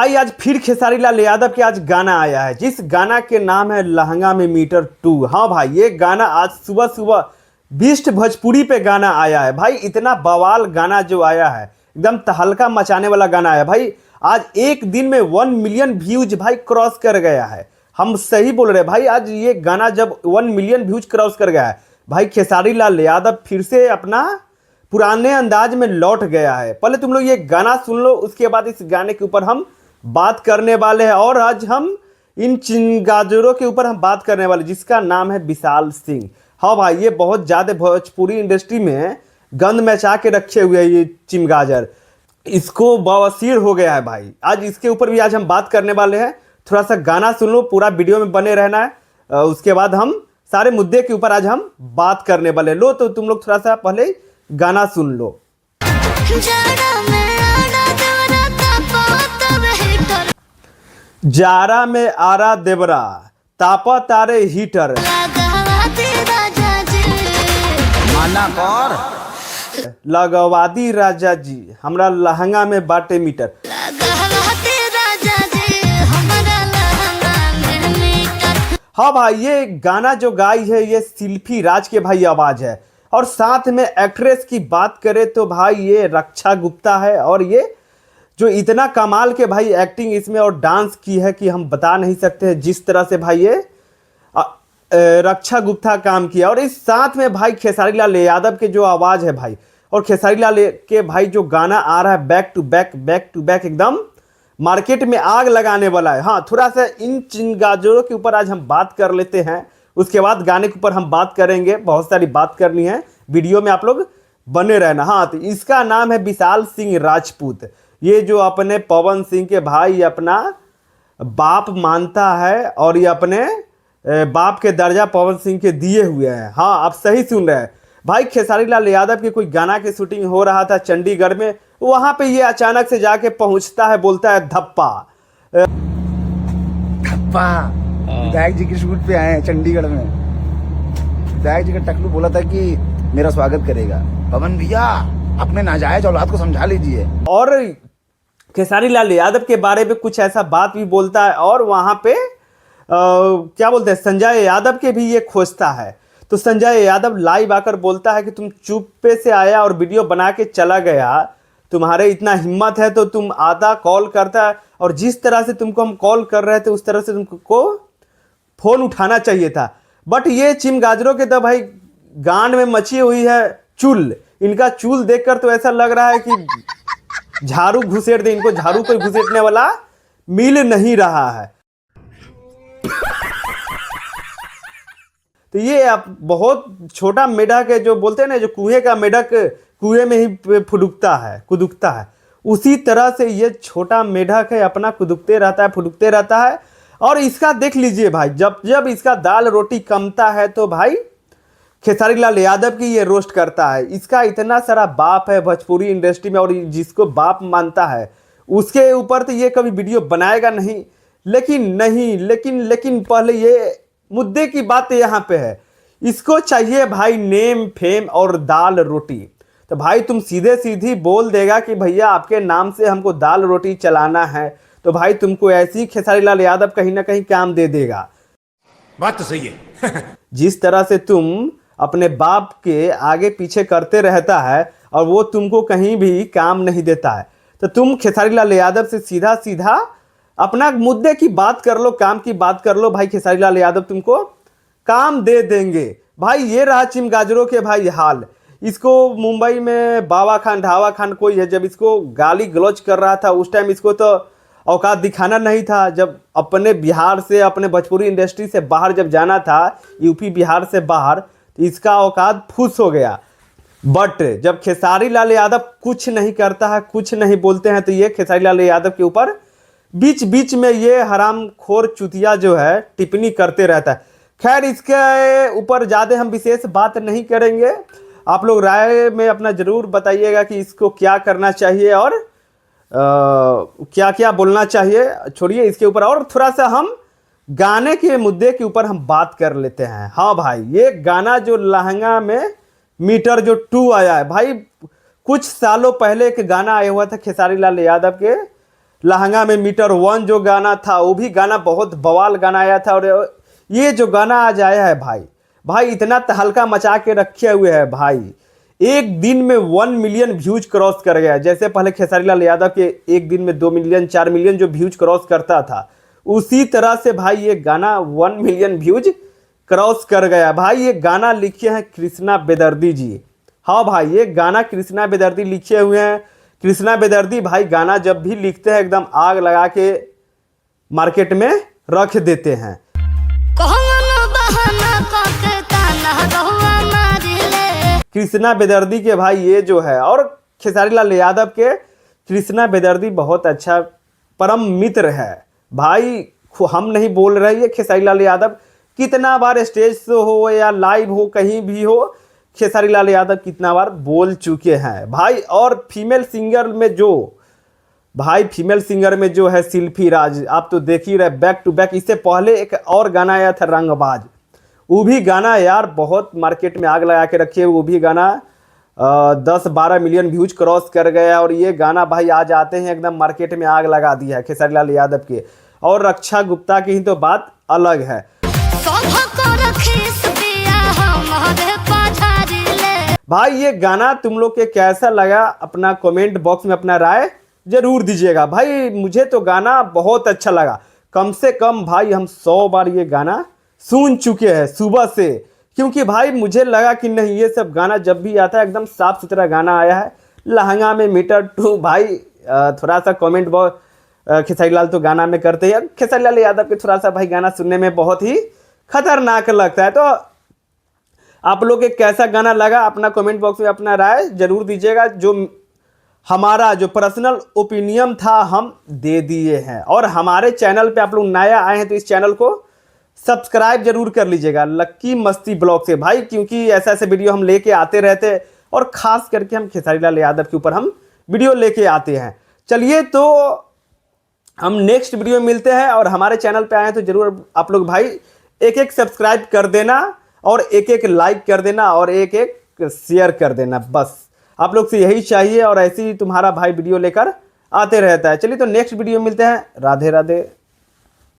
भाई आज फिर खेसारी लाल यादव के आज गाना आया है, जिस गाना के नाम है लहंगा में मीटर 2। हाँ भाई, ये गाना आज सुबह सुबह बीस्ट भोजपुरी पे गाना आया है। भाई इतना बवाल गाना जो आया है, एकदम तहलका मचाने वाला गाना आया भाई। आज एक दिन में 1 मिलियन व्यूज भाई क्रॉस कर गया है। हम सही बोल रहे हैं भाई, आज ये गाना जब 1 मिलियन व्यूज क्रॉस कर गया है भाई, खेसारी लाल यादव फिर से अपना पुराने अंदाज में लौट गया है। पहले तुम लोग ये गाना सुन लो, उसके बाद इस गाने के ऊपर हम बात करने वाले हैं। और आज हम इन चिंगाजरों के ऊपर हम बात करने वाले, जिसका नाम है विशाल सिंह। हाँ भाई, ये बहुत ज़्यादा भोजपुरी इंडस्ट्री में गंद मचा के रखे हुए हैं ये चिमगाजर। इसको बवासीर हो गया है भाई। आज इसके ऊपर भी आज हम बात करने वाले हैं। थोड़ा सा गाना सुन लो, पूरा वीडियो में बने रहना है। उसके बाद हम सारे मुद्दे के ऊपर आज हम बात करने वाले। लो तो तुम लोग थोड़ा सा पहले गाना सुन लो। जारा में आरा देवरा तापा तारे हीटर माना कर लगवादी राजा जी हमरा लहंगा में बाटे मीटर। हाँ भाई, ये गाना जो गाई है ये शिल्पी राज के भाई आवाज है। और साथ में एक्ट्रेस की बात करें तो भाई ये रक्षा गुप्ता है। और ये जो इतना कमाल के भाई एक्टिंग इसमें और डांस की है कि हम बता नहीं सकते हैं। जिस तरह से भाई ये रक्षा गुप्ता काम किया। और इस साथ में भाई खेसारी लाल यादव के जो आवाज़ है भाई, और खेसारी लाल के भाई जो गाना आ रहा है बैक टू बैक एकदम मार्केट में आग लगाने वाला है। हाँ, थोड़ा सा इन चिंगाजरों के ऊपर आज हम बात कर लेते हैं। उसके बाद गाने के ऊपर हम बात करेंगे। बहुत सारी बात करनी है, वीडियो में आप लोग बने रहना। हाँ, तो इसका नाम है विशाल सिंह राजपूत। ये जो अपने पवन सिंह के भाई अपना बाप मानता है, और ये अपने बाप के दर्जा पवन सिंह के दिए हुए हैं। हाँ, आप सही सुन रहे हैं भाई। खेसारी लाल यादव के कोई गाना की शूटिंग हो रहा था चंडीगढ़ में, वहां पे ये अचानक से जाके पहुंचता है, बोलता है धप्पा धप्पा। विधायक जी के शूट पे आए हैं चंडीगढ़ में। विधायक जी का टकलू बोला था कि मेरा स्वागत करेगा। पवन भैया अपने नाजायज औलाद को समझा लीजिए। और खेसारी लाल यादव के बारे में कुछ ऐसा बात भी बोलता है। और वहां पे क्या बोलते हैं, संजय यादव के भी ये खोजता है। तो संजय यादव लाइव आकर बोलता है कि तुम चुप्पे से आया और वीडियो बना के चला गया, तुम्हारे इतना हिम्मत है तो तुम आता कॉल करता। और जिस तरह से तुमको हम कॉल कर रहे थे उस तरह से तुमको फोन उठाना चाहिए था। बट ये चिमगाजरों के तो भाई गांड में मची हुई है चूल। इनका चूल देखकर तो ऐसा लग रहा है कि झाड़ू घुसेड़ दे इनको। झाड़ू कोई घुसेड़ने वाला मिल नहीं रहा है। तो ये बहुत छोटा मेढक है, जो बोलते हैं ना, जो कुएं का मेढक कुएं में ही कुदुकता है। उसी तरह से ये छोटा मेढक है, अपना कुदुकते रहता है, फुदुकते रहता है। और इसका देख लीजिए भाई, जब जब इसका दाल रोटी कमता है तो भाई खेसारी लाल यादव की ये रोस्ट करता है। इसका इतना सारा बाप है भोजपुरी इंडस्ट्री में, और जिसको बाप मानता है उसके ऊपर तो ये कभी वीडियो बनाएगा नहीं। लेकिन पहले ये मुद्दे की बात यहाँ पे है। इसको चाहिए भाई नेम फेम और दाल रोटी। तो भाई तुम सीधे सीधी बोल देगा कि भैया आपके नाम से हमको दाल रोटी चलाना है, तो भाई तुमको ऐसी ही खेसारी लाल यादव कहीं ना कहीं काम दे देगा। बात तो सही है। जिस तरह से तुम अपने बाप के आगे पीछे करते रहता है और वो तुमको कहीं भी काम नहीं देता है, तो तुम खेसारी लाल यादव से सीधा सीधा अपना मुद्दे की बात कर लो, काम की बात कर लो। भाई खेसारी लाल यादव तुमको काम दे देंगे। भाई ये रहा चिमगाजरों के भाई हाल। इसको मुंबई में बाबा खान ढाबा खान कोई है, जब इसको गाली गलौज कर रहा था उस टाइम इसको तो औकात दिखाना नहीं था। जब अपने बिहार से, अपने भोजपुरी इंडस्ट्री से बाहर जब जाना था, यूपी बिहार से बाहर, तो इसका औकात फुस हो गया। बट जब खेसारी लाल यादव कुछ नहीं करता है, कुछ नहीं बोलते हैं, तो ये खेसारी लाल यादव के ऊपर बीच बीच में ये हराम खोर चुतिया जो है टिप्पणी करते रहता है। खैर, इसके ऊपर ज़्यादा हम विशेष बात नहीं करेंगे। आप लोग राय में अपना ज़रूर बताइएगा कि इसको क्या करना चाहिए और क्या क्या बोलना चाहिए। छोड़िए इसके ऊपर, और थोड़ा सा हम गाने के मुद्दे के ऊपर हम बात कर लेते हैं। हाँ भाई, ये गाना जो लहंगा में मीटर जो 2 आया है भाई, कुछ सालों पहले एक गाना आया हुआ था खेसारी लाल यादव के लहंगा में मीटर वन जो गाना था वो भी गाना बहुत बवाल गाना आया था। और ये जो गाना आज आया है भाई, भाई इतना तहलका मचा के रखे हुए है भाई, एक दिन में 1 मिलियन व्यूज क्रॉस कर गया। जैसे पहले खेसारी लाल यादव के एक दिन में 2 मिलियन 4 मिलियन जो व्यूज क्रॉस करता था, उसी तरह से भाई ये गाना 1 मिलियन व्यूज क्रॉस कर गया। भाई ये गाना लिखे हैं कृष्णा बेदर्दी जी। हाँ भाई, ये गाना कृष्णा बेदर्दी लिखे हुए हैं। कृष्णा बेदर्दी भाई गाना जब भी लिखते हैं एकदम आग लगा के मार्केट में रख देते हैं। कृष्णा बेदर्दी के भाई ये जो है, और खेसारी लाल यादव के कृष्णा बेदर्दी बहुत अच्छा परम मित्र है भाई। हम नहीं बोल रहे, ये खेसारी लाल यादव कितना बार स्टेज शो हो या लाइव हो कहीं भी हो, खेसारी लाल यादव कितना बार बोल चुके हैं भाई। और फीमेल सिंगर में जो भाई फीमेल सिंगर में जो है शिल्पी राज, आप तो देख ही रहे बैक टू बैक। इससे पहले एक और गाना आया था रंगबाज, वो भी गाना यार बहुत मार्केट में आग लगा के रखे। वो भी गाना 10-12 मिलियन व्यूज क्रॉस कर गया। और ये गाना भाई आज आते हैं एकदम मार्केट में आग लगा दिया है खेसारी लाल यादव के। और रक्षा गुप्ता की ही तो बात अलग है। भाई ये गाना तुम लोग के कैसा लगा, अपना कमेंट बॉक्स में अपना राय जरूर दीजिएगा। भाई मुझे तो गाना बहुत अच्छा लगा। कम से कम भाई हम 100 बार ये गाना सुन चुके हैं सुबह से, क्योंकि भाई मुझे लगा कि नहीं, ये सब गाना जब भी आता है एकदम साफ सुथरा गाना आया है। लहंगा में मीटर 2 भाई थोड़ा सा कमेंट खेसारी लाल तो गाना में करते हैं, खेसारी लाल यादव के थोड़ा सा भाई गाना सुनने में बहुत ही खतरनाक लगता है। तो आप लोग के कैसा गाना लगा, अपना कमेंट बॉक्स में अपना राय जरूर दीजिएगा। जो हमारा जो पर्सनल ओपिनियन था हम दे दिए हैं। और हमारे चैनल पे आप लोग नया आए हैं तो इस चैनल को सब्सक्राइब जरूर कर लीजिएगा लक्की मस्ती ब्लॉग से भाई, क्योंकि ऐसे ऐसे वीडियो हम लेके आते रहते हैं। और ख़ास करके हम खेसारी लाल यादव के ऊपर हम वीडियो लेके आते हैं। चलिए तो हम नेक्स्ट वीडियो में मिलते हैं। और हमारे चैनल पे आए हैं तो जरूर आप लोग भाई एक सब्सक्राइब कर देना, और एक लाइक कर देना, और एक शेयर कर देना। बस आप लोग से यही चाहिए, और ऐसे ही तुम्हारा भाई वीडियो लेकर आते रहता है। चलिए तो नेक्स्ट वीडियो में मिलते हैं। राधे राधे।